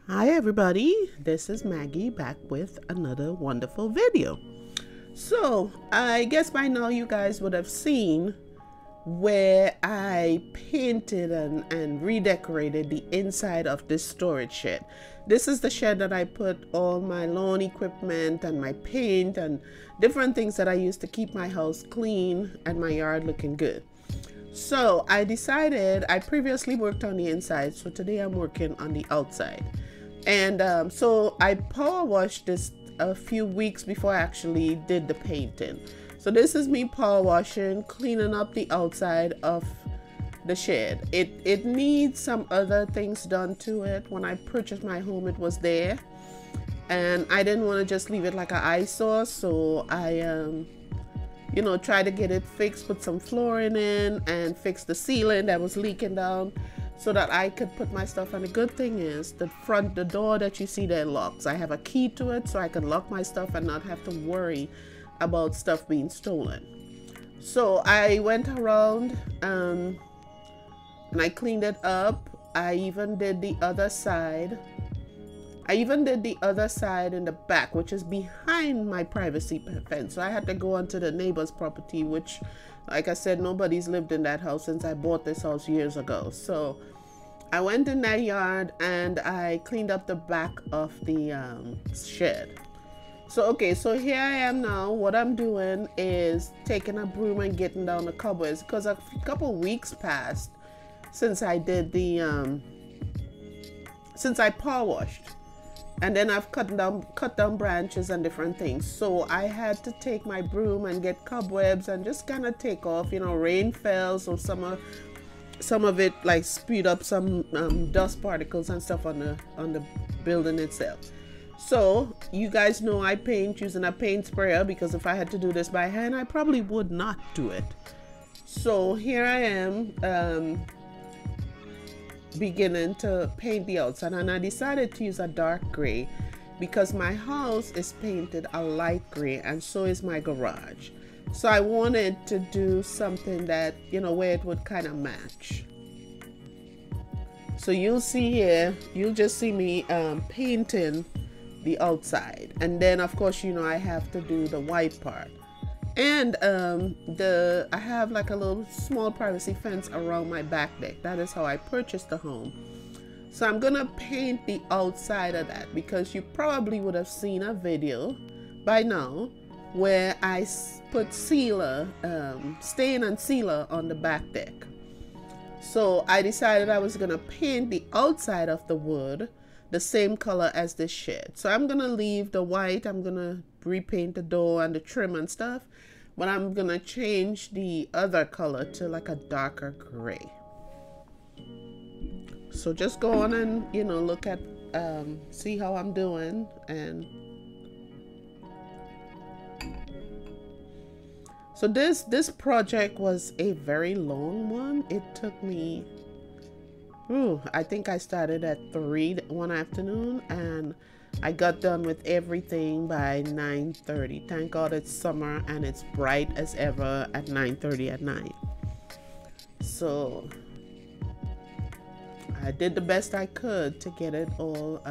Hi everybody, this is Maggie back with another wonderful video. So I guess by now you guys would have seen where I painted and redecorated the inside of this storage shed. This is the shed that I put all my lawn equipment and my paint and different things that I use to keep my house clean and my yard looking good. So I decided, I previously worked on the inside, so today I'm working on the outside. And so I power washed this a few weeks before I actually did the painting. So this is me power washing, cleaning up the outside of the shed. It needs some other things done to it. When I purchased my home, it was there, and I didn't want to just leave it like an eyesore. So I tried to get it fixed, put some flooring in, and fix the ceiling that was leaking down, so that I could put my stuff. And the good thing is the door that you see there locks. I have a key to it, so I can lock my stuff and not have to worry about stuff being stolen. So I went around and I cleaned it up. I even did the other side. In the back, which is behind my privacy fence. So I had to go onto the neighbor's property, which, like I said, nobody's lived in that house since I bought this house years ago. So I went in that yard and I cleaned up the back of the shed. So so here I am now. What I'm doing is taking a broom and getting down the cobwebs, because a couple weeks passed since I did the since I power washed. And then I've cut down branches and different things. So I had to take my broom and get cobwebs and just kind of take off. Rain fell, so some of it like spewed up some dust particles and stuff on the building itself. So you guys know I paint using a paint sprayer, because if I had to do this by hand, I probably would not do it. So here I am, beginning to paint the outside, and I decided to use a dark gray because my house is painted a light gray, and so is my garage. So I wanted to do something that, where it would kind of match. So you'll see here, you'll just see me painting the outside, and then of course I have to do the white part. And I have like a little small privacy fence around my back deck. That is how I purchased the home. So I'm gonna paint the outside of that, because you probably would have seen a video by now where I put sealer, stain and sealer on the back deck. So I decided I was gonna paint the outside of the wood the same color as this shed. So I'm gonna leave the white. I'm gonna repaint the door and the trim and stuff, but I'm gonna change the other color to like a darker gray. So just go on and look at see how I'm doing. And so this project was a very long one. It took me, I think I started at 3 one afternoon, and I got done with everything by 9:30. Thank God it's summer and it's bright as ever at 9:30 at night. So I did the best I could to get it all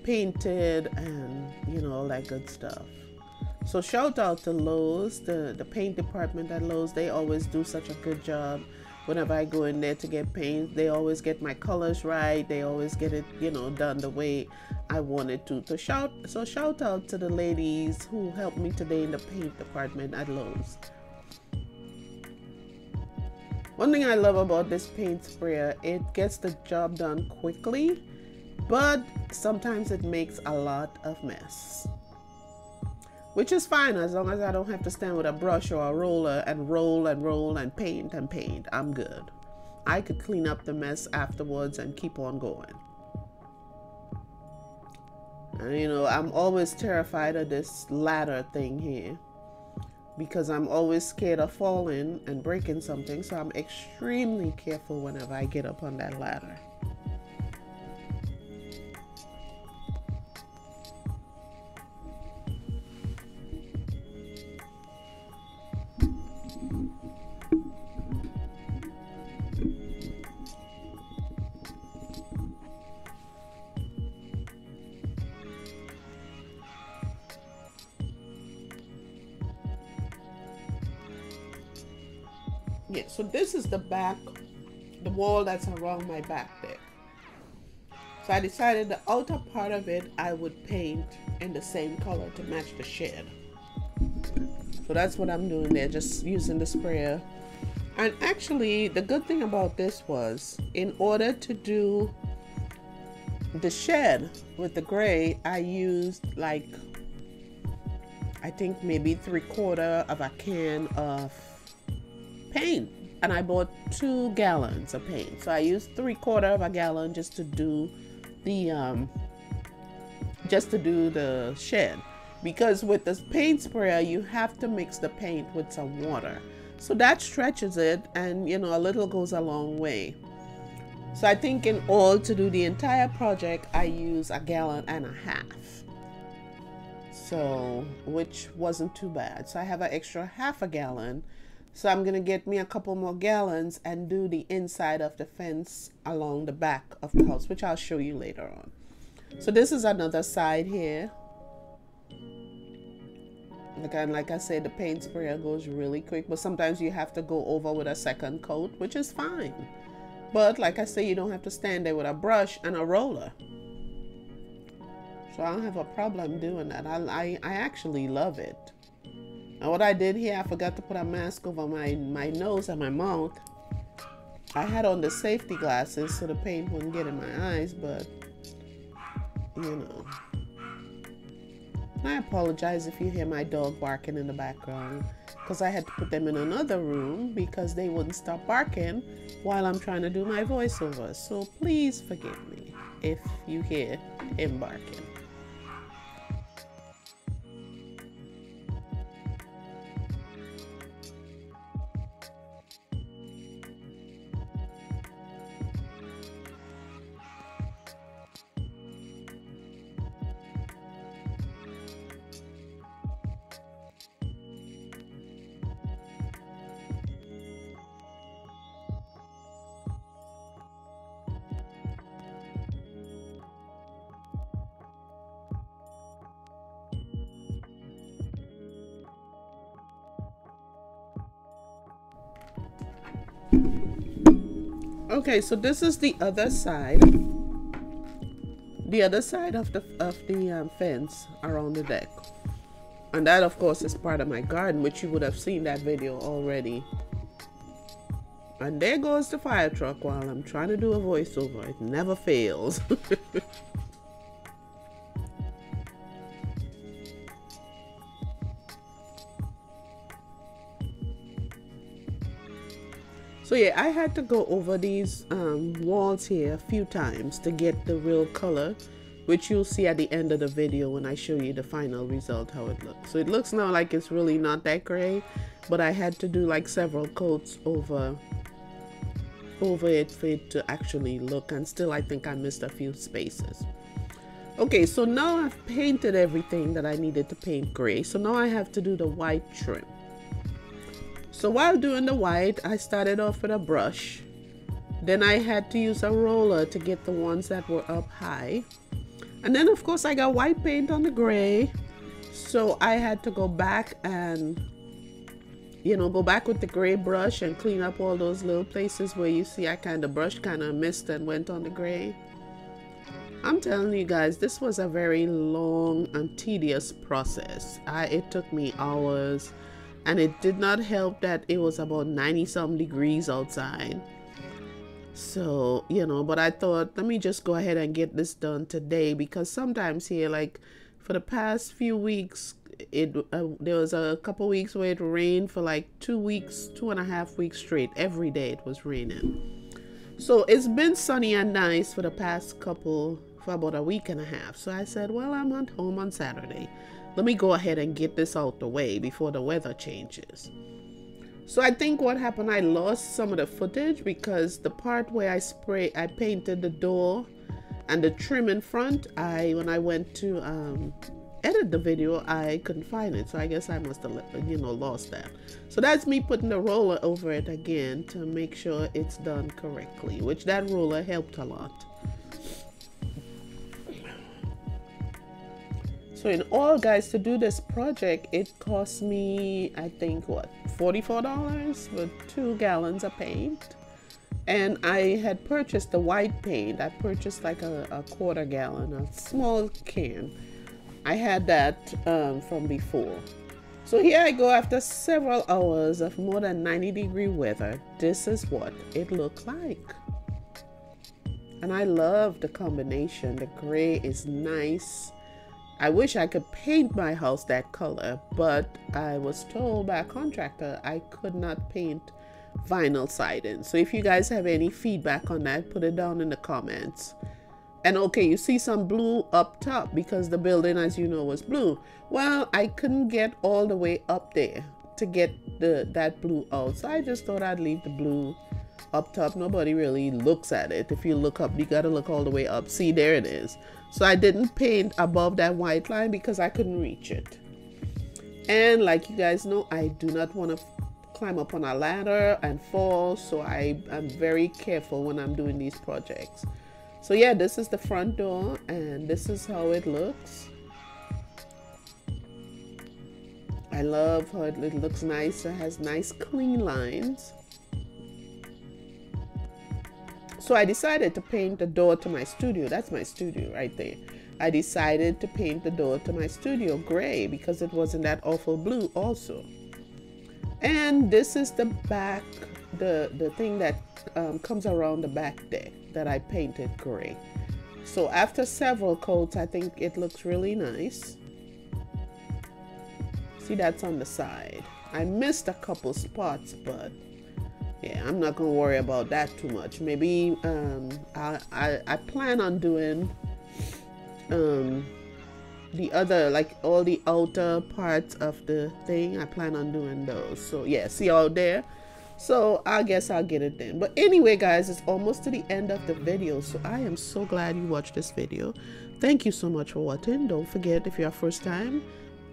painted and all that good stuff. So shout out to Lowe's, the paint department at Lowe's. They always do such a good job. Whenever I go in there to get paint, they always get my colors right. They always get it, done the way I want it to. So shout out to the ladies who helped me today in the paint department at Lowe's. One thing I love about this paint sprayer, it gets the job done quickly, but sometimes it makes a lot of mess, which is fine as long as I don't have to stand with a brush or a roller and roll and roll and paint and paint. I'm good. I could clean up the mess afterwards and keep on going. And I'm always terrified of this ladder thing here, because I'm always scared of falling and breaking something. So I'm extremely careful whenever I get up on that ladder. Yeah, so this is the back, the wall that's around my back deck. So I decided the outer part of it I would paint in the same color to match the shed. So that's what I'm doing there, just using the sprayer. And actually, the good thing about this was, in order to do the shed with the gray, I used like, I think maybe 3/4 of a can of paint. And I bought 2 gallons of paint. So I used 3/4 of a gallon just to do the shed. Because with the paint sprayer, you have to mix the paint with some water. So that stretches it, and you know, a little goes a long way. So I think in all, to do the entire project, I use 1.5 gallons. So, which wasn't too bad. So I have an extra 1/2 gallon. So I'm gonna get me a couple more gallons and do the inside of the fence along the back of the house, which I'll show you later on. So this is another side here. Like I said, the paint sprayer goes really quick, but sometimes you have to go over with a second coat, which is fine. But like I say, you don't have to stand there with a brush and a roller. So I don't have a problem doing that. I actually love it. And what I did here, I forgot to put a mask over my nose and my mouth. I had on the safety glasses so the paint wouldn't get in my eyes, but you know. I apologize if you hear my dog barking in the background, because I had to put them in another room because they wouldn't stop barking while I'm trying to do my voiceover. So please forgive me if you hear him barking. Okay, so this is the other side. The other side of the fence around the deck. And that, of course, is part of my garden, which you would have seen that video already. And there goes the fire truck while I'm trying to do a voiceover. It never fails. So yeah, I had to go over these walls here a few times to get the real color, which you'll see at the end of the video when I show you the final result, how it looks. So it looks now like it's really not that gray, but I had to do like several coats over it for it to actually look, and still I think I missed a few spaces. Okay, so now I've painted everything that I needed to paint gray. So now I have to do the white trim. So while doing the white, I started off with a brush. Then I had to use a roller to get the ones that were up high. And then of course I got white paint on the gray. So I had to go back and, you know, go back with the gray brush and clean up all those little places where you see I kind of brushed, kind of missed and went on the gray. I'm telling you guys, this was a very long and tedious process. It took me hours. And it did not help that it was about 90-some degrees outside. So, you know, but I thought, let me just go ahead and get this done today, because sometimes here, like for the past few weeks, there was a couple weeks where it rained for like 2 weeks, 2.5 weeks straight. Every day it was raining. So it's been sunny and nice for the past for about 1.5 weeks. So I said, well, I'm at home on Saturday. Let me go ahead and get this out the way before the weather changes. So I think what happened, I lost some of the footage because the part where I painted the door and the trim in front, when I went to edit the video, I couldn't find it. So I guess I must have, you know, lost that. So that's me putting the roller over it again to make sure it's done correctly, which that roller helped a lot. So So in all, guys, to do this project, it cost me, I think, what, $44 for 2 gallons of paint. And I had purchased the white paint. I purchased like a quarter gallon, a small can. I had that from before. So here I go after several hours of more than 90-degree weather. This is what it looks like. And I love the combination. The gray is nice. I wish I could paint my house that color, but I was told by a contractor I could not paint vinyl siding. So if you guys have any feedback on that, put it down in the comments. And okay, you see some blue up top because the building, as you know, was blue. Well, I couldn't get all the way up there to get that blue out. So I just thought I'd leave the blue up top. Nobody really looks at it. If you look up, you gotta look all the way up. See, there it is. So I didn't paint above that white line because I couldn't reach it. And like you guys know, I do not want to climb up on a ladder and fall. So I am very careful when I'm doing these projects. So yeah, this is the front door and this is how it looks. I love how it looks nice. It has nice clean lines. So I decided to paint the door to my studio. That's my studio right there. I decided to paint the door to my studio gray because it wasn't that awful blue also. And this is the back, the thing that comes around the back deck that I painted gray. So after several coats, I think it looks really nice. See, that's on the side. I missed a couple spots, but yeah, I'm not gonna worry about that too much. Maybe I plan on doing the other, like all the outer parts of the thing. I plan on doing those. So yeah, see out there. So I guess I'll get it then. But anyway, guys, it's almost to the end of the video. So I am so glad you watched this video. Thank you so much for watching. Don't forget, if you're first time,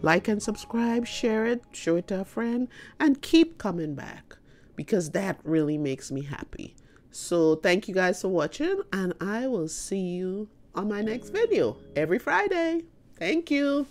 like and subscribe, share it, show it to a friend, and keep coming back, because that really makes me happy. So thank you guys for watching, and I will see you on my next video every Friday. Thank you.